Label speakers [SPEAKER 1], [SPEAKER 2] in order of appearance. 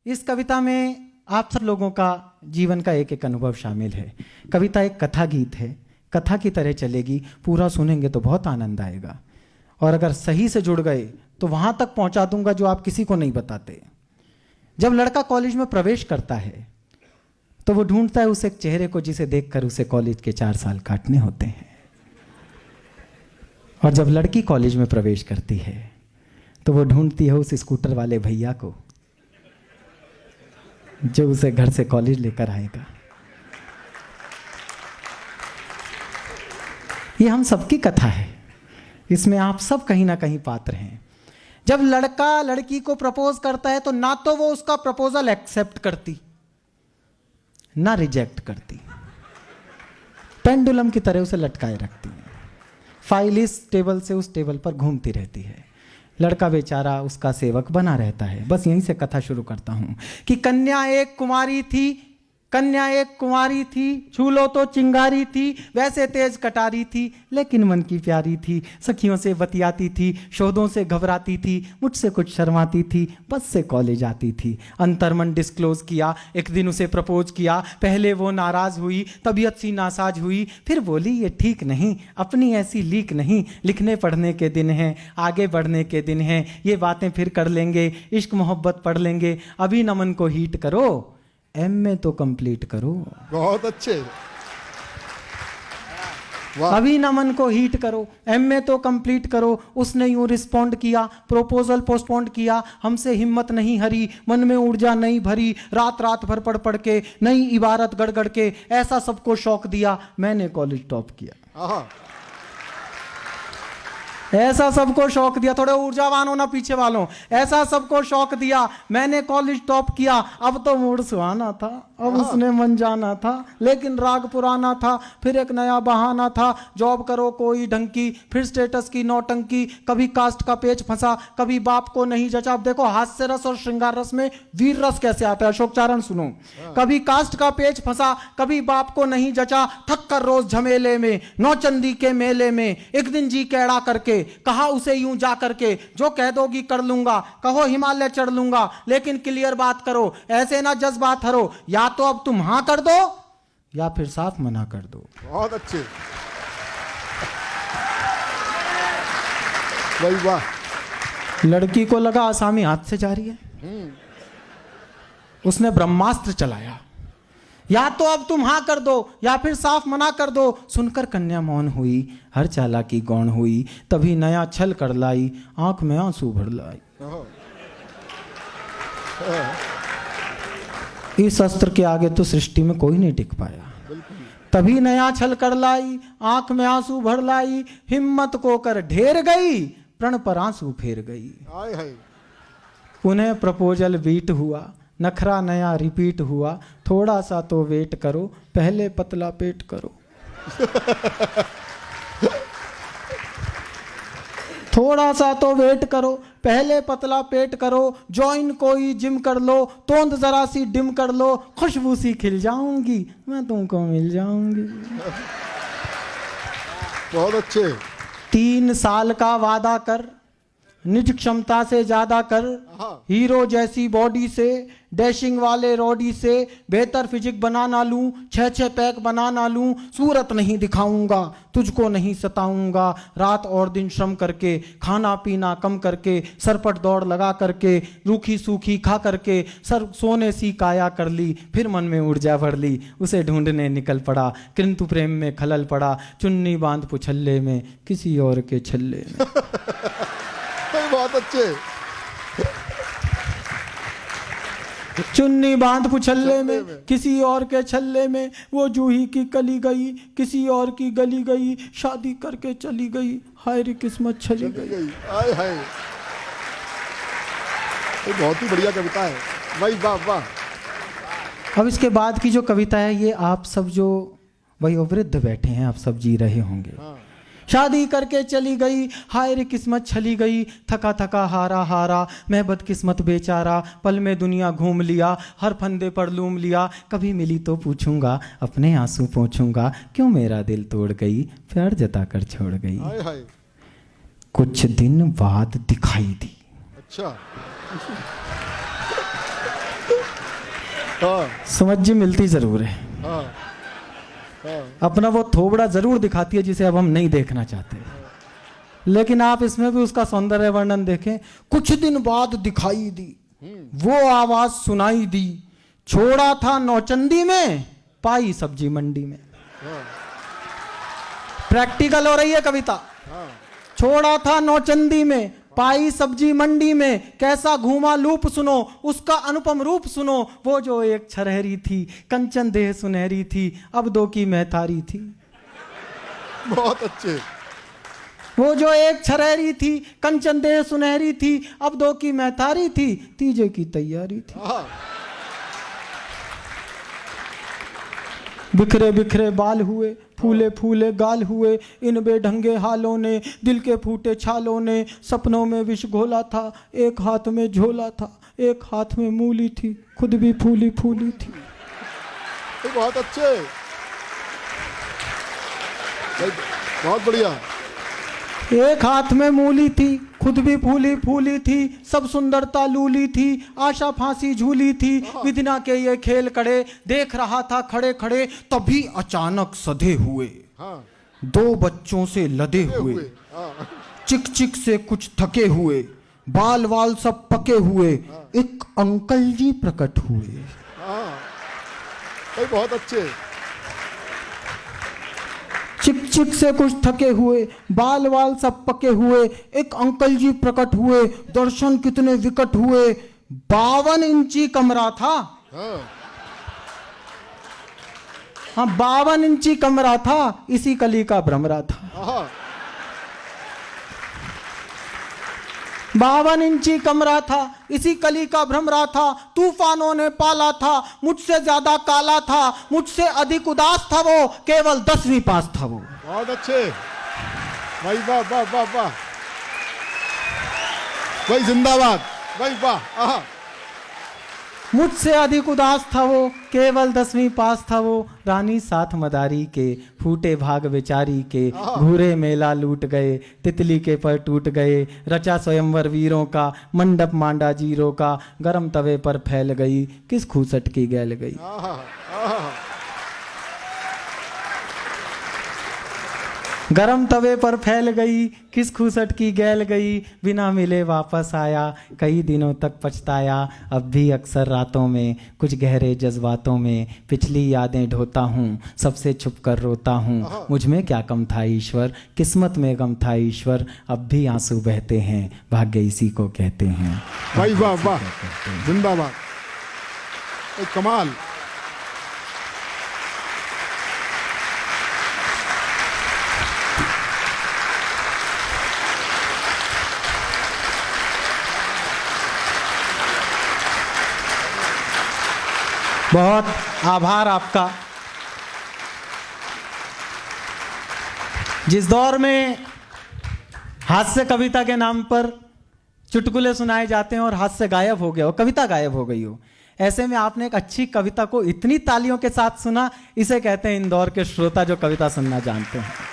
[SPEAKER 1] इस कविता में आप सब लोगों का जीवन का एक एक अनुभव शामिल है। कविता एक कथा गीत है, कथा की तरह चलेगी, पूरा सुनेंगे तो बहुत आनंद आएगा और अगर सही से जुड़ गए तो वहां तक पहुंचा दूंगा जो आप किसी को नहीं बताते। जब लड़का कॉलेज में प्रवेश करता है तो वो ढूंढता है उस एक चेहरे को जिसे देखकर उसे कॉलेज के 4 साल काटने होते हैं। और जब लड़की कॉलेज में प्रवेश करती है तो वो ढूंढती है उस स्कूटर वाले भैया को जो उसे घर से कॉलेज लेकर आएगा। ये हम सबकी कथा है, इसमें आप सब कहीं ना कहीं पात्र हैं। जब लड़का लड़की को प्रपोज करता है तो ना तो वो उसका प्रपोजल एक्सेप्ट करती ना रिजेक्ट करती, पेंडुलम की तरह उसे लटकाए रखती है। फाइल इस टेबल से उस टेबल पर घूमती रहती है। लड़का बेचारा उसका सेवक बना रहता है। बस यहीं से कथा शुरू करता हूं कि कन्या एक कुमारी थी, झूलो तो चिंगारी थी, वैसे तेज कटारी थी लेकिन मन की प्यारी थी। सखियों से बतियाती थी, शोधों से घबराती थी, मुझसे कुछ शर्माती थी, बस से कॉलेज आती थी। अंतर्मन डिस्क्लोज किया, एक दिन उसे प्रपोज किया। पहले वो नाराज हुई, तबीयत सी नासाज हुई, फिर बोली ये ठीक नहीं, अपनी ऐसी लीक नहीं, लिखने पढ़ने के दिन हैं, आगे बढ़ने के दिन हैं, ये बातें फिर कर लेंगे, इश्क मोहब्बत पढ़ लेंगे, अभी न मन को हीट करो, एमए तो कंप्लीट करो।
[SPEAKER 2] बहुत अच्छे।
[SPEAKER 1] अभी न मन को हीट करो, एमए तो कंप्लीट करो। उसने यूं रिस्पॉन्ड किया, प्रोपोजल पोस्टपोन्ड किया, हमसे हिम्मत नहीं हरी, मन में ऊर्जा नहीं भरी, रात रात भर पढ़ के, नई इबारत गढ़ के, ऐसा सबको शौक दिया, मैंने कॉलेज टॉप किया। ऐसा सबको शौक दिया, थोड़े ऊर्जावान होना पीछे वालों, ऐसा सबको शौक दिया, मैंने कॉलेज टॉप किया। अब तो मूड सुहाना था, अब उसने मन जाना था, लेकिन राग पुराना था, फिर एक नया बहाना था, जॉब करो कोई ढंग की, फिर स्टेटस की नौटंकी, कभी कास्ट का पेच फंसा, कभी बाप को नहीं जचा। अब देखो हास्य रस और श्रृंगार रस में वीर रस कैसे आता है, अशोक चारण सुनो। कभी कास्ट का पेच फंसा, कभी बाप को नहीं जचा, थक कर रोज झमेले में, नौचंदी के मेले में, एक दिन जी कैड़ा करके कहा उसे यूं जा करके, जो कह दोगी कर लूंगा, कहो हिमालय चढ़ लूंगा, लेकिन क्लियर बात करो, ऐसे ना जज्बात हरो, या तो अब तुम हां कर दो या फिर साफ मना कर दो।
[SPEAKER 2] बहुत अच्छे भाई, वाह।
[SPEAKER 1] लड़की को लगा आसामी हाथ से जा रही है, उसने ब्रह्मास्त्र चलाया, या तो अब तुम हां कर दो या फिर साफ मना कर दो। सुनकर कन्या मौन हुई, हर चालाकी गौण हुई, तभी नया छल कर लाई, आंख में आंसू भर लाई। इस अस्त्र के आगे तो सृष्टि में कोई नहीं टिक पाया। तभी नया छल कर लाई, आंख में आंसू भर लाई, हिम्मत को कर ढेर गई, प्रण पर आंसू फेर गई। पुनः प्रपोजल बीट हुआ, नखरा नया रिपीट हुआ, थोड़ा सा तो वेट करो, पहले पतला पेट करो। थोड़ा सा तो वेट करो, पहले पतला पेट करो, जॉइन कोई जिम कर लो, तोंद जरा सी डिम कर लो, खुशबू सी खिल जाऊंगी, मैं तुमको मिल जाऊंगी।
[SPEAKER 2] बहुत अच्छे।
[SPEAKER 1] 3 साल का वादा कर, निज क्षमता से ज्यादा कर, हीरो जैसी बॉडी से, डैशिंग वाले रॉडी से, बेहतर फिजिक बना ना लूं, 6 पैक बना ना लूं, सूरत नहीं दिखाऊंगा, तुझको नहीं सताऊंगा, रात और दिन श्रम करके, खाना पीना कम करके, सरपट दौड़ लगा करके, रूखी सूखी खा करके, सर सोने सी काया कर ली, फिर मन में ऊर्जा भर ली, उसे ढूंढने निकल पड़ा, किंतु प्रेम में खलल पड़ा, चुन्नी बांध पुछल्ले में, किसी और के छल्ले में।
[SPEAKER 2] बहुत अच्छे।
[SPEAKER 1] चुन्नी बांध पुछल्ले में, किसी और के छल्ले में, वो जूही की कली गई, किसी और की गली गई, शादी करके चली गई, हाय रे किस्मत छली गई।
[SPEAKER 2] हाय हाय, बहुत ही बढ़िया कविता है भाई, वाह वाह।
[SPEAKER 1] अब इसके बाद की जो कविता है ये आप सब जो वयोवृद्ध बैठे हैं आप सब जी रहे होंगे। शादी करके चली गई, हाय रे किस्मत छली गई, थका थका हारा हारा, मैं बदकिस्मत बेचारा, पल में दुनिया घूम लिया, हर फंदे पर लूम लिया, कभी मिली तो पूछूंगा, अपने आंसू पोंछूंगा, क्यों मेरा दिल तोड़ गई, प्यार जता कर छोड़ गई।
[SPEAKER 2] हाय हाय।
[SPEAKER 1] कुछ दिन बाद दिखाई दी।
[SPEAKER 2] अच्छा। हाँ
[SPEAKER 1] समझ जी मिलती जरूर है,
[SPEAKER 2] हाँ हाँ
[SPEAKER 1] अपना वो थोबड़ा जरूर दिखाती है जिसे अब हम नहीं देखना चाहते, लेकिन आप इसमें भी उसका सौंदर्य वर्णन देखें। कुछ दिन बाद दिखाई दी वो आवाज सुनाई दी, छोड़ा था नौचंदी में पाई सब्जी मंडी में। प्रैक्टिकल हो रही है कविता। छोड़ा था नौचंदी में पाई सब्जी मंडी में, कैसा घूमा लूप सुनो उसका अनुपम रूप सुनो, वो जो एक छरहरी थी कंचन देह सुनहरी थी, अब दो की महतारी थी।
[SPEAKER 2] बहुत अच्छे।
[SPEAKER 1] वो जो एक छरहरी थी कंचन देह सुनहरी थी, अब दो की महतारी थी, तीजे की तैयारी थी।
[SPEAKER 2] हाँ
[SPEAKER 1] बिखरे बिखरे बाल हुए फूले फूले गाल हुए, इन बेढंगे हालों ने दिल के फूटे छालों ने, सपनों में विष घोला था एक हाथ में झोला था, एक हाथ में मूली थी खुद भी फूली फूली थी।
[SPEAKER 2] ये बहुत अच्छे भाई, बहुत बढ़िया।
[SPEAKER 1] एक हाथ में मूली थी खुद भी फूली फूली थी, सब सुंदरता लूली थी आशा फांसी झूली थी, विधिना के ये खेल कड़े देख रहा था खड़े खड़े, तभी अचानक सधे हुए
[SPEAKER 2] हाँ
[SPEAKER 1] दो बच्चों से लदे हुए,
[SPEAKER 2] हाँ
[SPEAKER 1] चिक चिक से कुछ थके हुए, बाल वाल सब पके हुए, एक अंकल जी प्रकट हुए।
[SPEAKER 2] हाँ भाई बहुत अच्छे।
[SPEAKER 1] चिक चिक से कुछ थके हुए बाल वाल सब पके हुए, एक अंकल जी प्रकट हुए, दर्शन कितने विकट हुए, 52 इंची कमरा था।
[SPEAKER 2] हाँ
[SPEAKER 1] हाँ 52 इंची कमरा था, इसी कली का भ्रमरा था।
[SPEAKER 2] हाँ
[SPEAKER 1] 52 इंची कमरा था इसी कली का भ्रमरा था, तूफानों ने पाला था मुझसे ज्यादा काला था, मुझसे अधिक उदास था वो, केवल 10वीं पास था वो।
[SPEAKER 2] बहुत अच्छे भाई, वाह वाह वाह वाह भाई, जिंदाबाद भाई, वाह। आहा
[SPEAKER 1] मुझसे अधिक उदास था वो, केवल 10वीं पास था वो, रानी साथ मदारी के फूटे भाग बेचारी के, घूरे मेला लूट गए तितली के पर टूट गए, रचा स्वयंवर वीरों का मंडप मांडा जीरो का, गरम तवे पर फैल गई किस खूसट की गैल गई।
[SPEAKER 2] आहा आहा
[SPEAKER 1] गरम तवे पर फैल गई किस खूसट की गैल गई, बिना मिले वापस आया कई दिनों तक पछताया, अब भी अक्सर रातों में कुछ गहरे जज्बातों में, पिछली यादें ढोता हूँ सबसे छुप कर रोता हूँ, मुझ में क्या कम था ईश्वर किस्मत में गम था ईश्वर, अब भी आंसू बहते हैं भाग्य इसी को कहते हैं।
[SPEAKER 2] भाई, वाह वाह, जिंदाबाद, एक कमाल।
[SPEAKER 1] बहुत आभार आपका। जिस दौर में हास्य कविता के नाम पर चुटकुले सुनाए जाते हैं और हास्य गायब हो गया हो, कविता गायब हो गई हो, ऐसे में आपने एक अच्छी कविता को इतनी तालियों के साथ सुना, इसे कहते हैं इंदौर के श्रोता जो कविता सुनना जानते हैं।